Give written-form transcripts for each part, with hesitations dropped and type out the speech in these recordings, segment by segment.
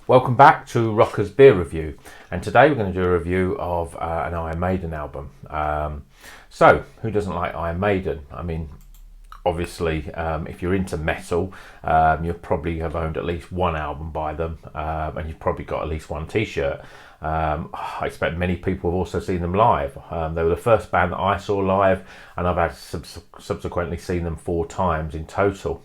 Welcome back to Rocker's Beer Review, and today we're going to do a review of an Iron Maiden album. So, who doesn't like Iron Maiden? I mean, obviously, if you're into metal, you probably have owned at least one album by them, and you've probably got at least one t-shirt. I expect many people have also seen them live. They were the first band that I saw live, and I've had subsequently seen them 4 times in total.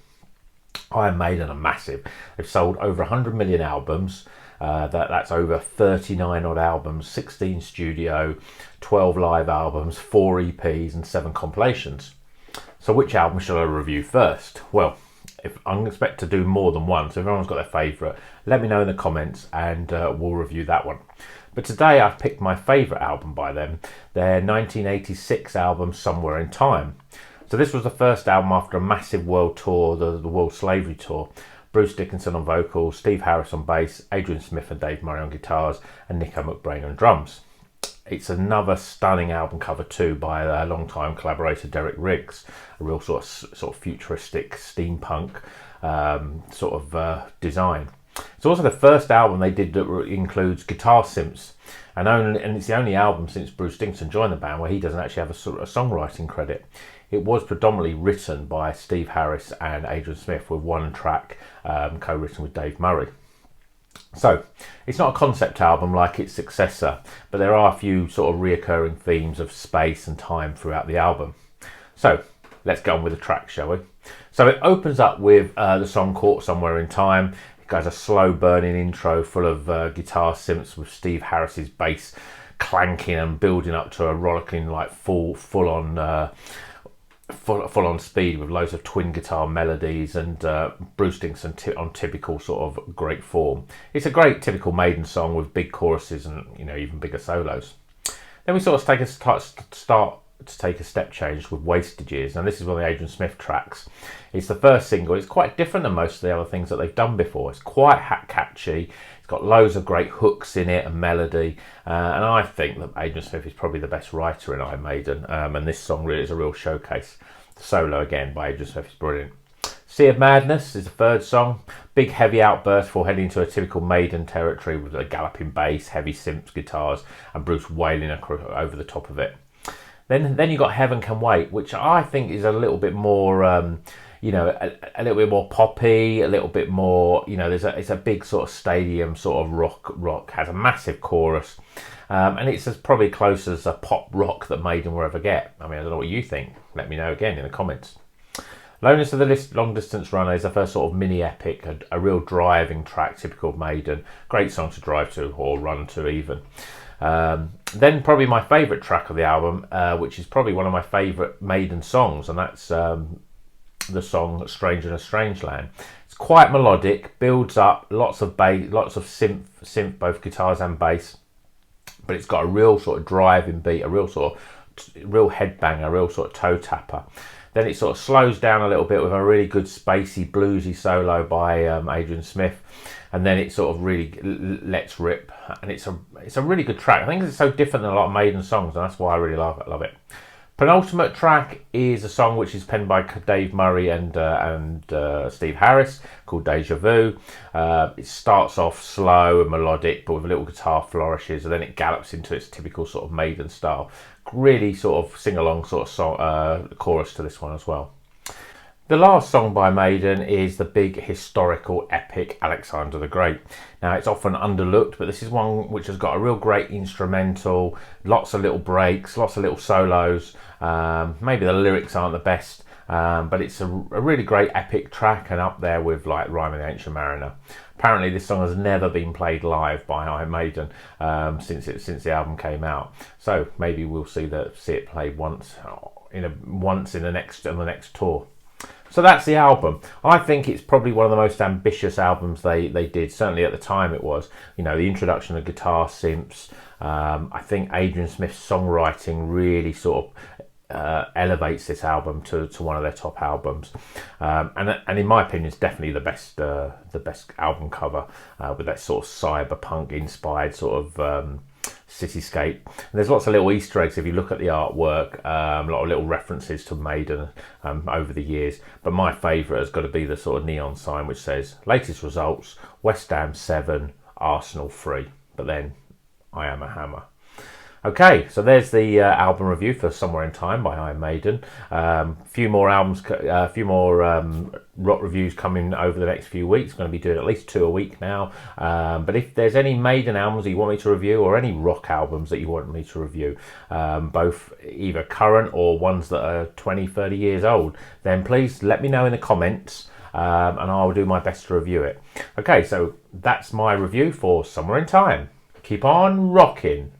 Iron Maiden are massive. They've sold over 100 million albums. That's over 39 odd albums, 16 studio, 12 live albums, 4 EPs and 7 compilations. So which album shall I review first? Well, if I'm expect to do more than one, so if everyone's got their favourite, let me know in the comments and we'll review that one. But today I've picked my favourite album by them, their 1986 album Somewhere in Time. So this was the first album after a massive world tour, the World Slavery Tour. Bruce Dickinson on vocals, Steve Harris on bass, Adrian Smith and Dave Murray on guitars, and Nico McBrain on drums. It's another stunning album cover too by a long-time collaborator Derek Riggs, a real sort of futuristic steampunk design. It's also the first album they did that includes guitar synths, and it's the only album since Bruce Dickinson joined the band where he doesn't actually have a songwriting credit. It was predominantly written by Steve Harris and Adrian Smith, with one track co-written with Dave Murray. So, it's not a concept album like its successor, but there are a few sort of reoccurring themes of space and time throughout the album. So, let's get on with the track, shall we? So it opens up with the song Caught Somewhere in Time. It has a slow burning intro full of guitar synths with Steve Harris's bass clanking and building up to a rollicking like full on speed with loads of twin guitar melodies and Bruce Dickinson on typical sort of great form. It's a great typical Maiden song with big choruses and even bigger solos. Then we sort of start to take a step change with Wastages, and this is one of the Adrian Smith tracks. It's the first single. It's quite different than most of the other things that they've done before. It's quite catchy. It's got loads of great hooks in it and melody, and I think that Adrian Smith is probably the best writer in Iron Maiden, and this song really is a real showcase. The solo again by Adrian Smith is brilliant. Sea of Madness is the third song. Big heavy outburst before heading into a typical Maiden territory with a galloping bass, heavy synths, guitars, and Bruce wailing over the top of it. Then you got Heaven Can Wait, which I think is a little bit more, a little bit more poppy, a little bit more, it's a big sort of stadium sort of rock, has a massive chorus, and it's as probably close as a pop rock that Maiden will ever get. I mean, I don't know what you think. Let me know again in the comments. Loneliness of the Long Distance Runner is the first sort of mini epic, a real driving track, typical of Maiden. Great song to drive to or run to even. Then probably my favourite track of the album, which is probably one of my favourite Maiden songs, and that's the song Stranger in a Strange Land. It's quite melodic, builds up, lots of bass, lots of synth, both guitars and bass, but it's got a real sort of driving beat, a real headbanger, a real sort of toe tapper. Then it sort of slows down a little bit with a really good spacey bluesy solo by Adrian Smith, and then it sort of really lets rip, and it's a really good track. I think it's so different than a lot of Maiden songs, and that's why I really love it. Penultimate track is a song which is penned by Dave Murray and Steve Harris, called Deja Vu. It starts off slow and melodic, but with a little guitar flourishes, and then it gallops into its typical sort of Maiden style. Really sort of sing-along sort of song, chorus to this one as well. The last song by Maiden is the big historical epic Alexander the Great. Now, it's often underlooked, but this is one which has got a real great instrumental, lots of little breaks, lots of little solos. Maybe the lyrics aren't the best, but it's a really great epic track, and up there with like Rime of the Ancient Mariner. Apparently this song has never been played live by Iron Maiden since the album came out. So maybe we'll see it played once in the next tour. So that's the album. I think it's probably one of the most ambitious albums they did. Certainly at the time it was. The introduction of guitar synths. I think Adrian Smith's songwriting really sort of elevates this album to one of their top albums. And in my opinion, it's definitely the best album cover with that sort of cyberpunk inspired sort of cityscape. And there's lots of little Easter eggs if you look at the artwork, a lot of little references to Maiden over the years, but my favourite has got to be the sort of neon sign which says latest results, West Ham 7, Arsenal free. But then I am a hammer. Okay, so there's the album review for Somewhere in Time by Iron Maiden. Few more albums, a few more rock reviews coming over the next few weeks. Going to be doing at least 2 a week now. But if there's any Maiden albums that you want me to review, or any rock albums that you want me to review, both either current or ones that are 20, 30 years old, then please let me know in the comments. And I'll do my best to review it. Okay, so that's my review for Somewhere in Time. Keep on rocking.